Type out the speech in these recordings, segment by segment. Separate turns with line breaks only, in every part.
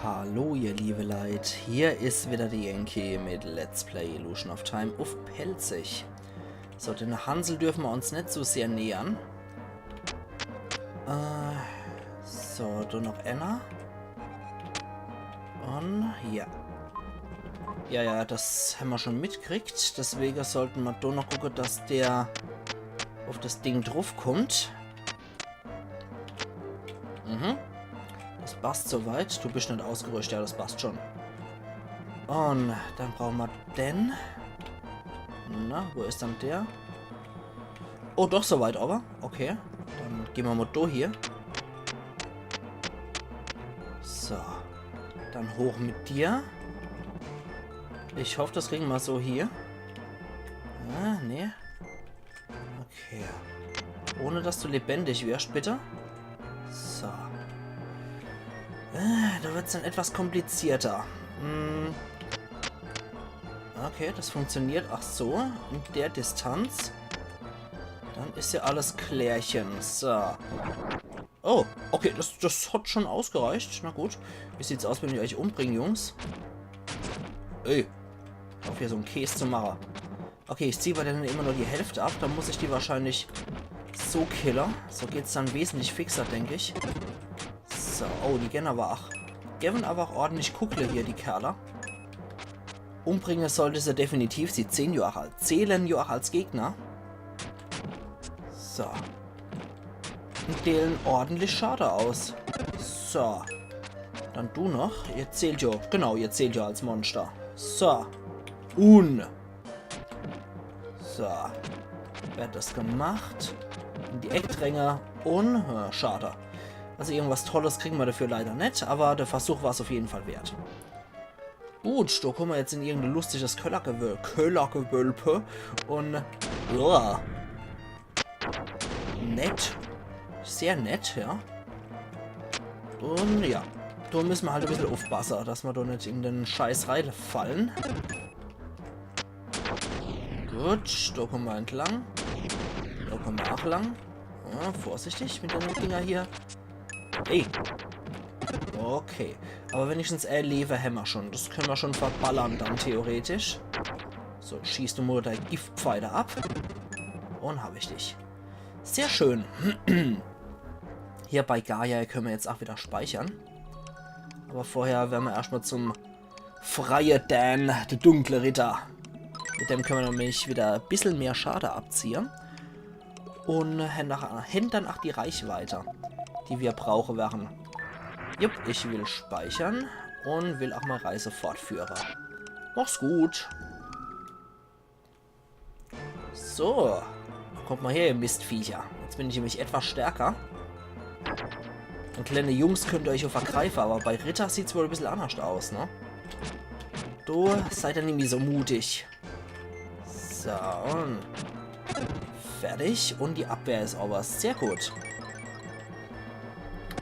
Hallo ihr liebe Leid, hier ist wieder die Yankee mit Let's Play Illusion of Time auf Pelzig. So, den Hansel dürfen wir uns nicht so sehr nähern. So, du noch Anna. Und ja. Ja, das haben wir schon mitgekriegt. Deswegen sollten wir da noch gucken, dass der auf das Ding drauf kommt. Das passt soweit. Du bist nicht ausgerüstet, ja, das passt schon. Und dann brauchen wir den. Na, wo ist dann der? Oh, doch soweit, aber. Okay. Dann gehen wir mal da hier. So. Dann hoch mit dir. Ich hoffe, das kriegen wir so hier. Ah, nee. Okay. Ohne, dass du lebendig wirst, bitte. So. Da wird es dann etwas komplizierter. Okay, das funktioniert. Ach so, in der Distanz. Dann ist ja alles klärchen. So. Oh, okay, das hat schon ausgereicht. Na gut. Wie sieht's aus, wenn wir euch umbringen, Jungs? Ey. Ich hoffe, hier so einen Käse zu machen. Okay, ich ziehe bei denen immer nur die Hälfte ab. Dann muss ich die wahrscheinlich so killen. So geht's dann wesentlich fixer, denke ich. So, oh, die gehen aber auch. Geben aber auch ordentlich Kuckle hier, die Kerle. Umbringen sollte sie definitiv. Sie zählen ja auch als Gegner. So. Und delen ordentlich Schade aus. So. Dann du noch. Ihr zählt ja. Genau, ihr zählt ja als Monster. So. So. Wird das gemacht. In die Eckdränger. Und schade. Also irgendwas Tolles kriegen wir dafür leider nicht, aber der Versuch war es auf jeden Fall wert. Gut, da kommen wir jetzt in irgendein lustiges Köllergewölbe und nett. Sehr nett, ja. Und ja, da müssen wir halt ein bisschen aufpassen, dass wir da nicht in den Scheiß reinfallen. Gut, da kommen wir entlang. Da kommen wir auch lang. Ja, vorsichtig mit den Dinger hier. Ey. Okay. Aber wenigstens Lever haben wir schon. Das können wir schon verballern dann theoretisch. So, schießt du mal dein Giftpfeile ab. Und habe ich dich. Sehr schön. Hier bei Gaia können wir jetzt auch wieder speichern. Aber vorher werden wir erstmal zum Freie Dan, der dunkle Ritter. Mit dem können wir nämlich wieder ein bisschen mehr Schade abziehen. Und dann auch die Reichweite, die wir brauchen werden. Jupp, ich will speichern und will auch mal Reise fortführen. Mach's gut. So. Kommt mal her, ihr Mistviecher. Jetzt bin ich nämlich etwas stärker. Und kleine Jungs könnt ihr euch auch vergreifen, aber bei Ritter sieht es wohl ein bisschen anders aus, ne? Du seid dann nämlich so mutig. So, und fertig. Und die Abwehr ist aber sehr gut.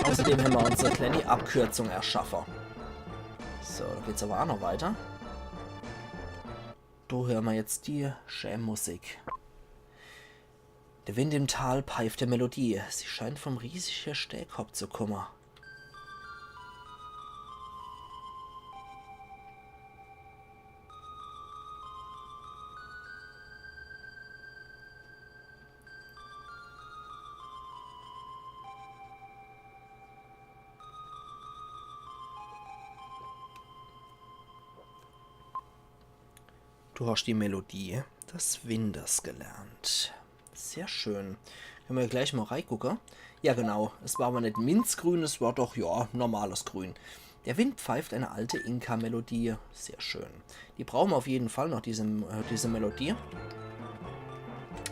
Außerdem haben wir unsere kleine Abkürzung erschaffen. So, da geht's aber auch noch weiter. Da hören wir jetzt die Schämmusik. Der Wind im Tal pfeift der Melodie. Sie scheint vom riesigen Stählkopf zu kommen. Du hast die Melodie des Windes gelernt. Sehr schön. Können wir gleich mal reingucken? Ja, genau. Es war aber nicht Minzgrün, es war doch, ja, normales Grün. Der Wind pfeift eine alte Inka-Melodie. Sehr schön. Die brauchen wir auf jeden Fall noch, diese Melodie.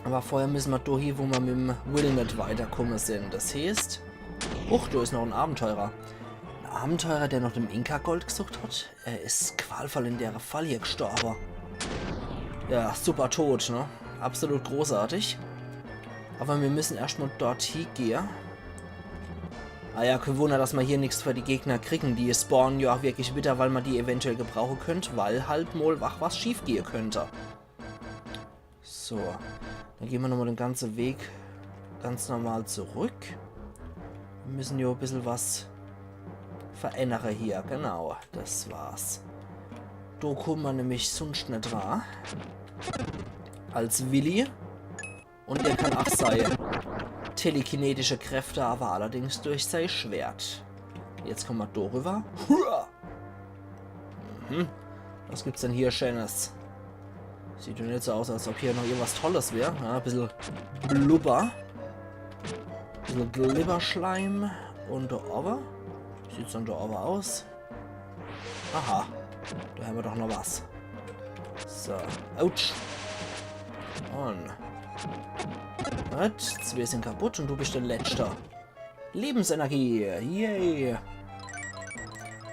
Aber vorher müssen wir da hier, wo wir mit dem Will nicht weiterkommen sind. Das heißt... da ist noch ein Abenteurer. Ein Abenteurer, der noch dem Inka-Gold gesucht hat. Er ist qualvoll in der Fall hier gestorben. Ja, super tot, ne? Absolut großartig. Aber wir müssen erstmal dorthin gehen. Ah ja, kein Wunder, dass wir hier nichts für die Gegner kriegen. Die spawnen ja auch wirklich bitter, weil man die eventuell gebrauchen könnte, weil halt mal was schief gehen könnte. So, dann gehen wir nochmal den ganzen Weg ganz normal zurück. Wir müssen ja ein bisschen was Verändere hier, genau. Das war's. Da kommen wir nämlich sonst nicht wahr. Als Willi. Und der kann auch seine telekinetische Kräfte, aber allerdings durch sein Schwert. Jetzt kommen wir darüber. Mhm. Was gibt's denn hier Schönes? Sieht ja nicht so aus, als ob hier noch irgendwas Tolles wäre. Ja, ein bisschen Blubber. Ein bisschen Glibberschleim. Und da oben. Sieht's dann da oben aus? Aha. Da haben wir doch noch was. So. Autsch. Und. Was? 2 sind kaputt und du bist der Letzte. Lebensenergie. Yay.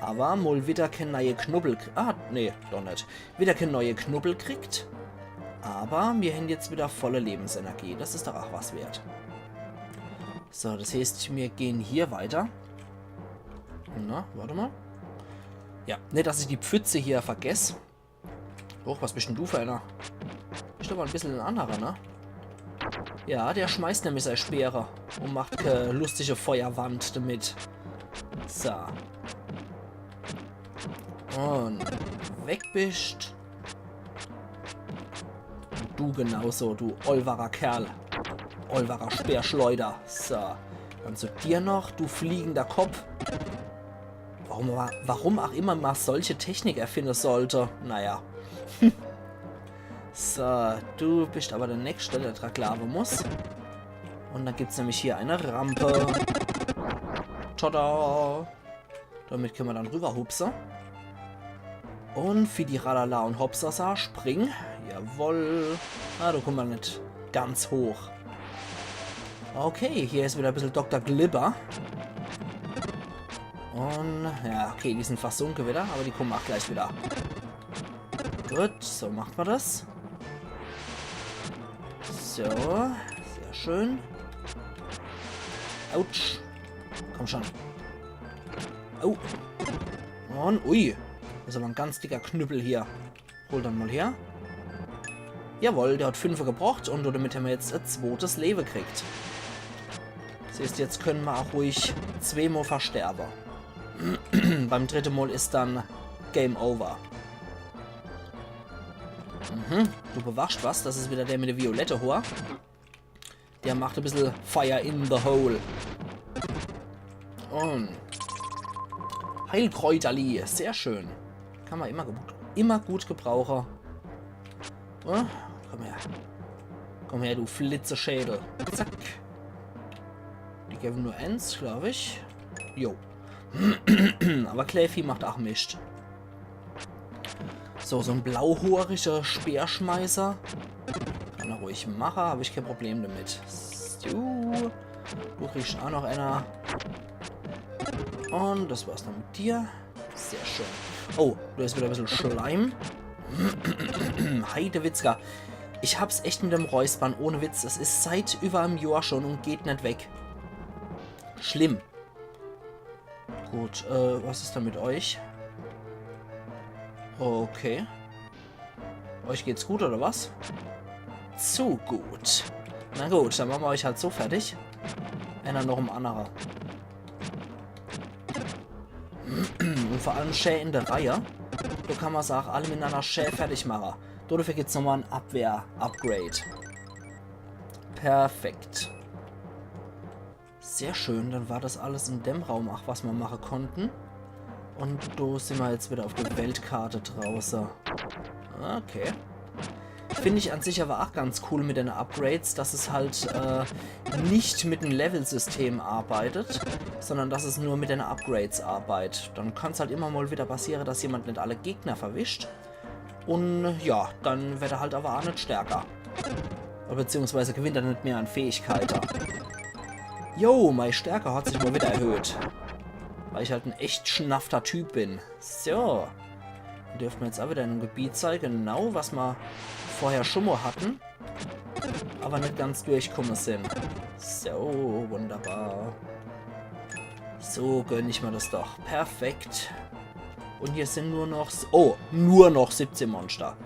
Aber mal wieder kein neue Knubbel. Ah, nee, doch nicht. Wieder kein neue Knubbel kriegt. Aber wir haben jetzt wieder volle Lebensenergie. Das ist doch auch was wert. So, das heißt, wir gehen hier weiter. Na, warte mal. Ja, nicht, dass ich die Pfütze hier vergesse. Hoch, was bist denn du für einer? Ist aber ein bisschen ein anderer, ne? Ja, der schmeißt nämlich seine Speere und macht lustige Feuerwand damit. So. Und weg bist. Du genauso, du olvarer Kerl. Olvarer Speerschleuder. So. Dann zu dir noch, du fliegender Kopf. Warum auch immer man solche Technik erfinden sollte. Naja. So, du bist aber der Nächste, der Draklave muss. Und dann gibt es nämlich hier eine Rampe. Tada! Damit können wir dann rüber hupsen. Und für die Radala und Hopsasa springen. Jawohl. Ah, da kommen wir nicht ganz hoch. Okay, hier ist wieder ein bisschen Dr. Glibber. Und, ja, okay, die sind fast sunken wieder, aber die kommen auch gleich wieder. Gut, so macht man das. So, sehr schön. Autsch. Komm schon. Oh. Und, ui. Das ist aber ein ganz dicker Knüppel hier. Hol dann mal her. Jawohl, der hat 5 gebraucht und damit haben wir jetzt ein 2. Leben gekriegt. Das heißt, jetzt können wir auch ruhig 2 Mal versterben. Beim 3. Mal ist dann Game Over. Mhm, du bewachst was. Das ist wieder der mit der violette Haar. Der macht ein bisschen Fire in the Hole. Und Heilkräuterli. Sehr schön. Kann man immer gut gebrauchen. Oh, komm her. Komm her, du Flitzeschädel. Zack. Die geben nur 1, glaube ich. Jo. Aber Clayfie macht auch Mist. So, so ein blauhoriger Speerschmeißer. Kann er ruhig machen, habe ich kein Problem damit. So. Du kriegst auch noch einer. Und das war's dann mit dir. Sehr schön. Oh, da ist wieder ein bisschen Schleim. Heidewitzka. Ich hab's echt mit dem Räuspern, ohne Witz. Es ist seit über einem Jahr schon und geht nicht weg. Schlimm. Gut, was ist da mit euch? Okay. Euch geht's gut, oder was? Zu gut. Na gut, dann machen wir euch halt so fertig. Einer noch im anderer. Und vor allem schön in der Reihe. Da kann man es auch alle miteinander schön fertig machen. Dafür gibt es nochmal ein Abwehr-Upgrade. Perfekt. Sehr schön, dann war das alles in dem Raum, ach, was wir machen konnten. Und da sind wir jetzt wieder auf der Weltkarte draußen. Okay. Finde ich an sich aber auch ganz cool mit den Upgrades, dass es halt nicht mit dem Level-System arbeitet, sondern dass es nur mit den Upgrades arbeitet. Dann kann es halt immer mal wieder passieren, dass jemand nicht alle Gegner verwischt. Und ja, dann wird er halt aber auch nicht stärker. Beziehungsweise gewinnt er nicht mehr an Fähigkeiten. Jo, meine Stärke hat sich mal wieder erhöht. Weil ich halt ein echt schnafter Typ bin. So. Dann dürfen wir jetzt auch wieder in einem Gebiet sein, genau was wir vorher schon mal hatten. Aber nicht ganz durchkommen sind. So, wunderbar. So gönne ich mir das doch. Perfekt. Und hier sind nur noch... Oh, nur noch 17 Monster.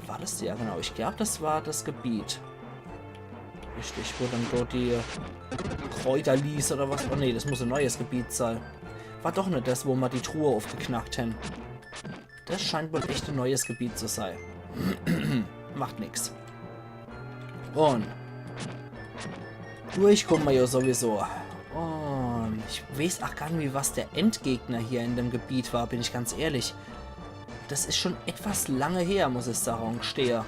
War das die? Ja, genau. Ich glaube, das war das Gebiet. Richtig, wo dann dort die Kräuter ließ oder was. Oh ne, das muss ein neues Gebiet sein. war doch nicht das, wo wir die Truhe aufgeknackt haben. Das scheint wohl echt ein neues Gebiet zu sein. Macht nix. Und durchkommen wir ja sowieso. Und ich weiß auch gar nicht, wie was der Endgegner hier in dem Gebiet war, bin ich ganz ehrlich. Das ist schon etwas lange her, muss ich sagen, stehe.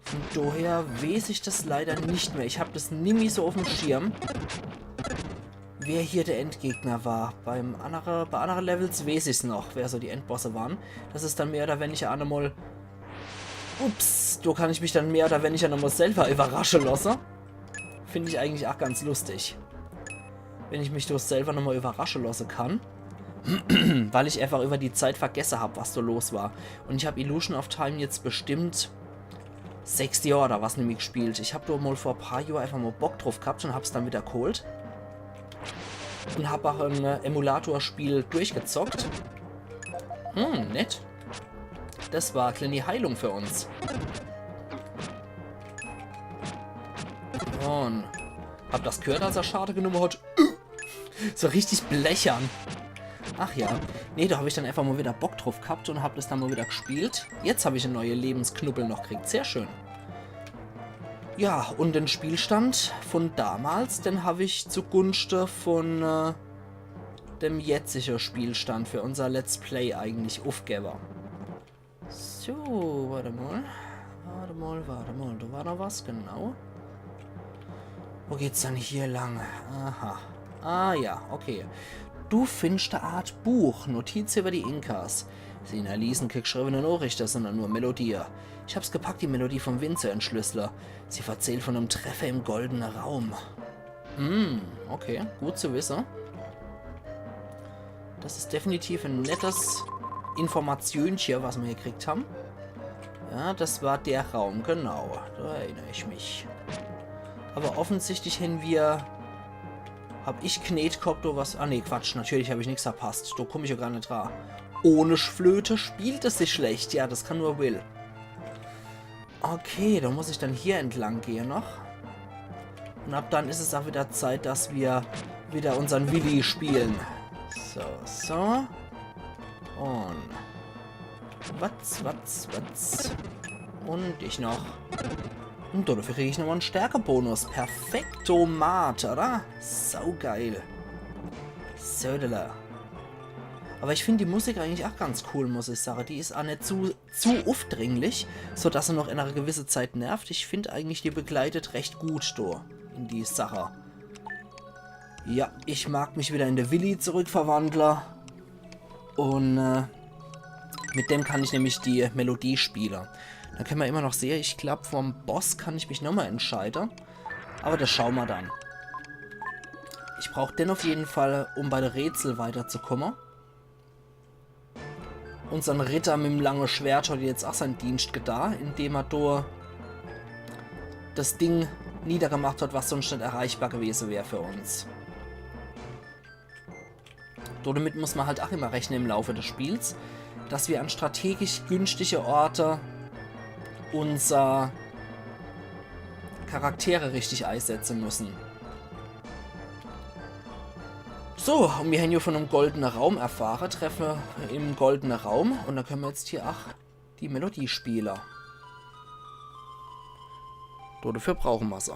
Von daher weiß ich das leider nicht mehr. Ich habe das nie so auf dem Schirm, wer hier der Endgegner war. Bei anderen Levels weiß ich es noch, wer so die Endbosse waren. Das ist dann mehr oder weniger einmal... Ups, da kann ich mich dann mehr oder weniger nochmal selber überraschen lassen. Finde ich eigentlich auch ganz lustig. Wenn ich mich durch selber nochmal überraschen lassen kann. Weil ich einfach über die Zeit vergessen habe, was da los war. Und ich habe Illusion of Time jetzt bestimmt 6 Jahre oder was nämlich gespielt. Ich habe da mal vor ein paar Jahren einfach mal Bock drauf gehabt und habe es dann wieder geholt. Und habe auch ein Emulatorspiel durchgezockt. Nett. Das war eine kleine Heilung für uns. Und hab das gehört, als er Schade genommen hat. So richtig blechern. Ach ja. Nee, da habe ich dann einfach mal wieder Bock drauf gehabt und habe das dann mal wieder gespielt. Jetzt habe ich eine neue Lebensknubbel noch gekriegt. Sehr schön. Ja, und den Spielstand von damals, den habe ich zugunsten von dem jetzigen Spielstand für unser Let's Play eigentlich aufgegeben. So, warte mal. Da war noch was, genau. Wo geht's dann hier lang? Aha. Ah ja, okay. Du findest eine Art Buch, Notiz über die Inkas. Sie hinterließen geschriebene Nachrichten, sondern nur Melodie. Ich hab's gepackt, die Melodie vom Wind zu entschlüsseln. Sie erzählt von einem Treffer im goldenen Raum. Okay, gut zu wissen. Das ist definitiv ein nettes Informationchen, was wir hier gekriegt haben. Ja, das war der Raum, genau. Da erinnere ich mich. Aber offensichtlich hab ich Knet gehabt, oder was? Ah ne, Quatsch, natürlich habe ich nichts verpasst. Da komme ich ja gar nicht dran. Ohne Flöte spielt es sich schlecht. Ja, das kann nur Will. Okay, da muss ich dann hier entlang gehen noch. Und ab dann ist es auch wieder Zeit, dass wir wieder unseren Willi spielen. So. Und was? Und ich noch. Und dafür kriege ich nochmal einen Stärkebonus. Perfektomat, oder? Saugeil. Södele. Aber ich finde die Musik eigentlich auch ganz cool, muss ich sagen. Die ist auch nicht zu aufdringlich, sodass sie noch in einer gewissen Zeit nervt. Ich finde eigentlich, die begleitet recht gut in die Sache. Ja, ich mag mich wieder in der Willi zurückverwandeln. Und mit dem kann ich nämlich die Melodie spielen. Da können wir immer noch sehen, ich glaube, vom Boss kann ich mich nochmal entscheiden. Aber das schauen wir dann. Ich brauche den auf jeden Fall, um bei der Rätsel weiterzukommen. Unseren Ritter mit dem langen Schwert hat jetzt auch seinen Dienst getan, indem er da das Ding niedergemacht hat, was sonst nicht erreichbar gewesen wäre für uns. Damit muss man halt auch immer rechnen im Laufe des Spiels, dass wir an strategisch günstige Orte unser Charaktere richtig einsetzen müssen. So, und wir haben hier von einem goldenen Raum erfahren, treffen im goldenen Raum und dann können wir jetzt hier auch die Melodie spielen. Dafür brauchen wir sie.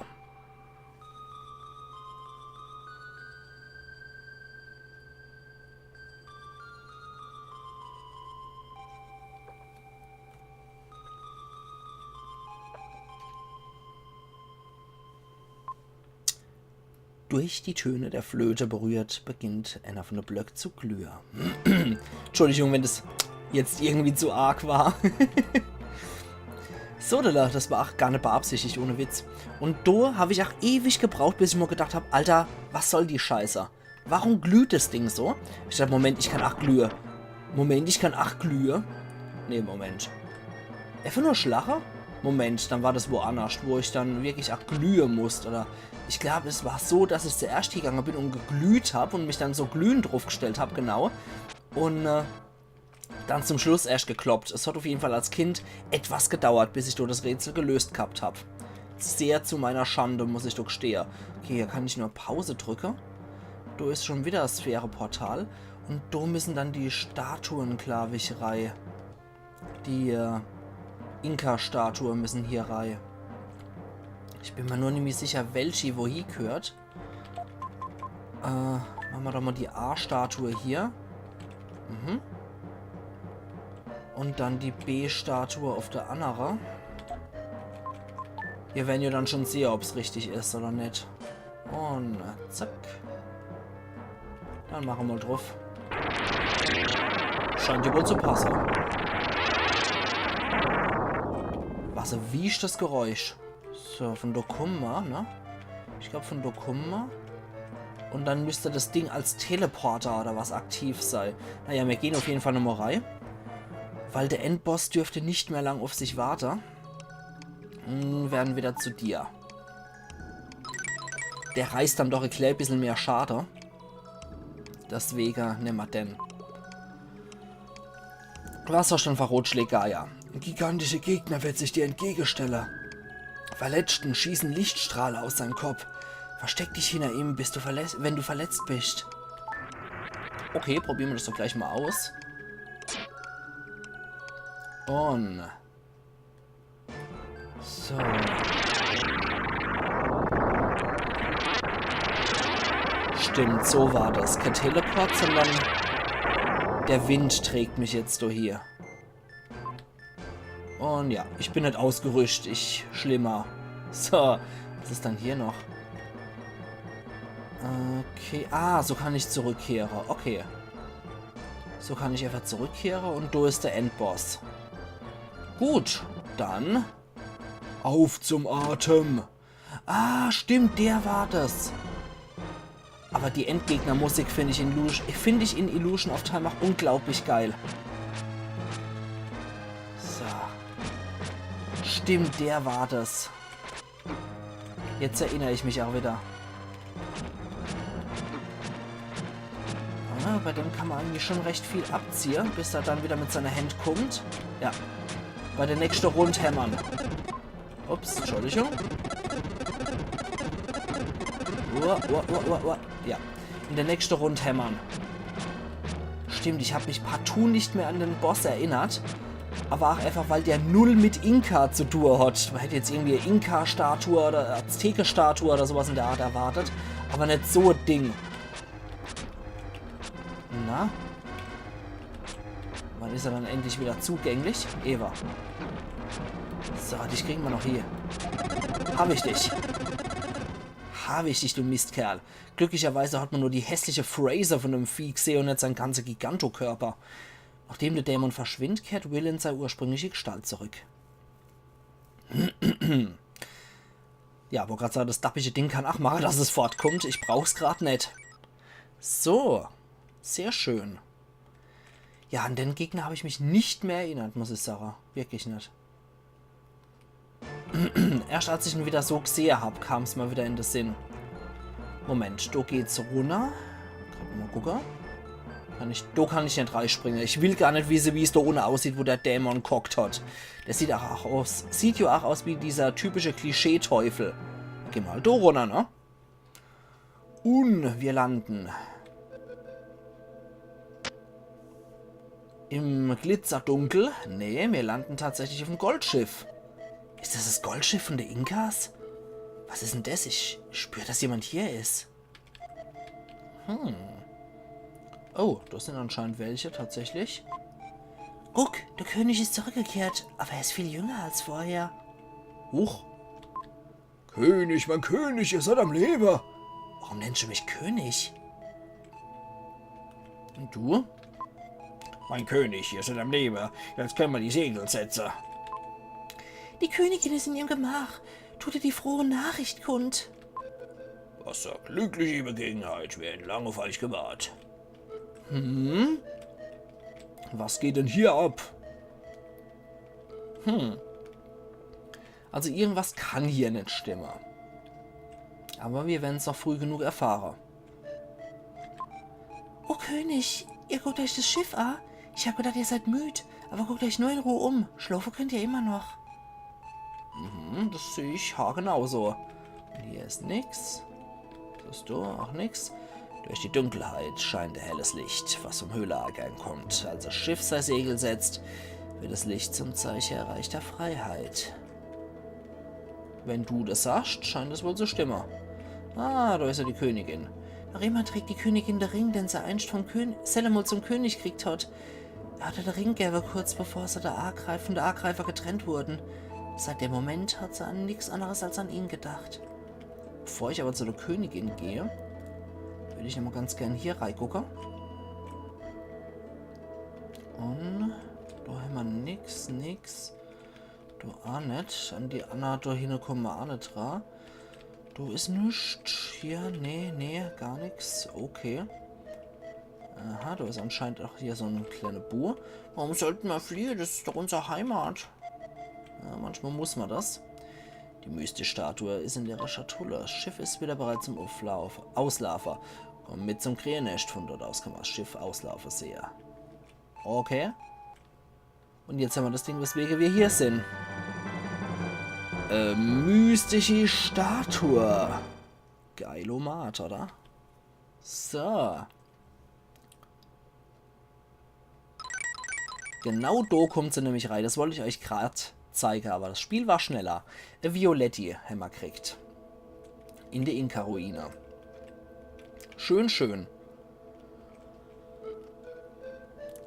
Durch die Töne der Flöte berührt, beginnt einer von den Blöcken zu glühen. Entschuldigung, wenn das jetzt irgendwie zu arg war. So, das war auch gar nicht beabsichtigt, ohne Witz. Und da habe ich auch ewig gebraucht, bis ich mir gedacht habe, Alter, was soll die Scheiße? Warum glüht das Ding so? Ich dachte, Moment, ich kann auch glühen. Moment, ich kann auch glühen. Nee, Moment. Einfach nur Schlache? Moment, dann war das woanders, wo ich dann wirklich auch glühen musste, oder... Ich glaube, es war so, dass ich zuerst gegangen bin und geglüht habe und mich dann so glühend draufgestellt habe, genau. Und dann zum Schluss erst gekloppt. Es hat auf jeden Fall als Kind etwas gedauert, bis ich dort das Rätsel gelöst gehabt habe. Sehr zu meiner Schande, muss ich doch gestehen. Okay, hier kann ich nur Pause drücken. Da ist schon wieder das Sphäre-Portal. Und da müssen dann die Statuen, glaube ich, rein. Die Inka-Statue müssen hier rein. Ich bin mir nur nicht mehr sicher, welche wohin gehört. Machen wir doch mal die A-Statue hier. Mhm. Und dann die B-Statue auf der anderen. Wir werden ja dann schon sehen, ob es richtig ist oder nicht. Und zack. Dann machen wir mal drauf. Scheint ja wohl zu passen. Was, wie ist das Geräusch? So, von da kommen wir, ne? Ich glaube, von da kommen wir. Und dann müsste das Ding als Teleporter oder was aktiv sein. Naja, wir gehen auf jeden Fall nochmal rein. Weil der Endboss dürfte nicht mehr lang auf sich warten. Werden wieder zu dir. Der reißt dann doch ein klein bisschen mehr Schade. Deswegen nehmen wir den. Wasserstand verrotschlägt Gaia. Ein gigantischer Gegner wird sich dir entgegenstellen. Verletzten schießen Lichtstrahlen aus seinem Kopf. Versteck dich hinter ihm, wenn du verletzt bist. Okay, probieren wir das doch gleich mal aus. Und... So. Stimmt, so war das. Kein Teleport, sondern der Wind trägt mich jetzt so hier. Und ja, ich bin nicht ausgerüstet. Schlimmer. So, was ist dann hier noch? Okay, so kann ich zurückkehren. Okay. So kann ich einfach zurückkehren und da ist der Endboss. Gut, dann auf zum Atem. Stimmt, der war das. Aber die Endgegnermusik finde ich in Illusion of Time auch unglaublich geil. So. Stimmt, der war das. Jetzt erinnere ich mich auch wieder. Bei dem kann man eigentlich schon recht viel abziehen, bis er dann wieder mit seiner Hand kommt. Ja. Bei der nächsten Runde hämmern. Ups, Entschuldigung. Ja. In der nächsten Runde hämmern. Stimmt, ich habe mich partout nicht mehr an den Boss erinnert. Aber auch einfach, weil der null mit Inka zu tun hat. Man hätte jetzt irgendwie eine Inka-Statue oder Azteke-Statue oder sowas in der Art erwartet. Aber nicht so ein Ding. Na? Wann ist er dann endlich wieder zugänglich? Eva. So, dich kriegen wir noch hier. Habe ich dich. Habe ich dich, du Mistkerl. Glücklicherweise hat man nur die hässliche Fraser von dem Vieh gesehen und nicht sein ganzer Gigantokörper. Nachdem der Dämon verschwindet, kehrt Will in seine ursprüngliche Gestalt zurück. Ja, wo gerade sagt, das dappige Ding kann auch machen, dass es fortkommt. Ich brauch's gerade nicht. So. Sehr schön. Ja, an den Gegner habe ich mich nicht mehr erinnert, muss ich sagen. Wirklich nicht. Erst als ich ihn wieder so gesehen habe, kam es mal wieder in den Sinn. Moment, da geht's runter. Gerade mal gucken. Da kann ich nicht reinspringen. Ich will gar nicht wissen, wie es da unten aussieht, wo der Dämon gehockt hat. Der sieht auch aus. Sieht ja auch aus wie dieser typische Klischee-Teufel. Geh mal da runter, ne? Und wir landen im Glitzerdunkel. Nee, wir landen tatsächlich auf dem Goldschiff. Ist das das Goldschiff von der Inkas? Was ist denn das? Ich spüre, dass jemand hier ist. Oh, das sind anscheinend welche, tatsächlich. Guck, der König ist zurückgekehrt, aber er ist viel jünger als vorher. Huch. König, mein König, ihr seid am Leben. Warum nennst du mich König? Und du? Mein König, ihr seid am Leben. Jetzt können wir die Segel setzen. Die Königin ist in ihrem Gemach. Tut ihr die frohe Nachricht kund. Was eine glückliche Begegnheit. Wir hätten lange auf euch gewartet. Was geht denn hier ab? Also irgendwas kann hier nicht stimmen. Aber wir werden es noch früh genug erfahren. Oh König, ihr guckt euch das Schiff an. Ich habe gedacht, ihr seid müde. Aber guckt euch nur in Ruhe um. Schlafen könnt ihr immer noch. Das sehe ich haargenau so. Und hier ist nix. Das ist da auch nix. Durch die Dunkelheit scheint ein helles Licht, was vom Höhleeingang kommt. Als das Schiff sein Segel setzt, wird das Licht zum Zeichen erreichter Freiheit. Wenn du das sagst, scheint es wohl zu stimmen. Ah, da ist ja die Königin. Noch immer trägt die Königin den Ring, den sie einst vom Selemol zum König gekriegt hat. Er hatte den Ring gegeben, kurz bevor sie von der Argreifer getrennt wurden. Seit dem Moment hat sie an nichts anderes als an ihn gedacht. Bevor ich aber zu der Königin gehe, würde ich noch mal ganz gern hier reingucken. Und da haben wir nix. Du auch nicht. An die Anna da hinten kommen wir auch nicht dran. Du ist nichts. Hier, nee, gar nichts. Okay. Aha, da ist anscheinend auch hier so ein kleiner Bur. Warum sollten wir fliehen? Das ist doch unsere Heimat. Ja, manchmal muss man das. Die Mystik-Statue ist in der Schatulle. Das Schiff ist wieder bereit zum Auslaufen. Komm mit zum Krähennest. Von dort aus kann man das Schiff auslaufen sehen. Okay. Und jetzt haben wir das Ding, weswegen wir hier sind. Mystische Statue. Geilomat, oder? So. Genau da kommt sie nämlich rein. Das wollte ich euch gerade zeigen, aber das Spiel war schneller. Violetti haben wir gekriegt. In der Inka-Ruine. Schön.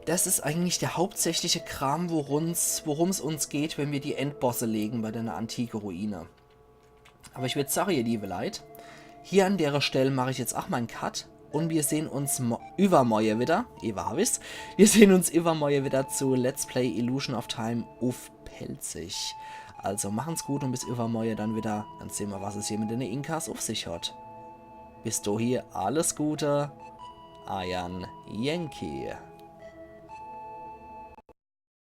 Das ist eigentlich der hauptsächliche Kram, worum es uns geht, wenn wir die Endbosse legen bei der antiken Ruine. Aber ich würde sagen, ihr liebe Leute, hier an der Stelle mache ich jetzt auch mal einen Cut und wir sehen uns übermorgen wieder. Wir sehen uns übermorgen wieder zu Let's Play Illusion of Time auf Pelzig. Also machen's gut und bis übermorgen dann wieder. Dann sehen wir, was es hier mit den Inkas auf sich hat. Bis dahin alles Gute. Ayan Yankee.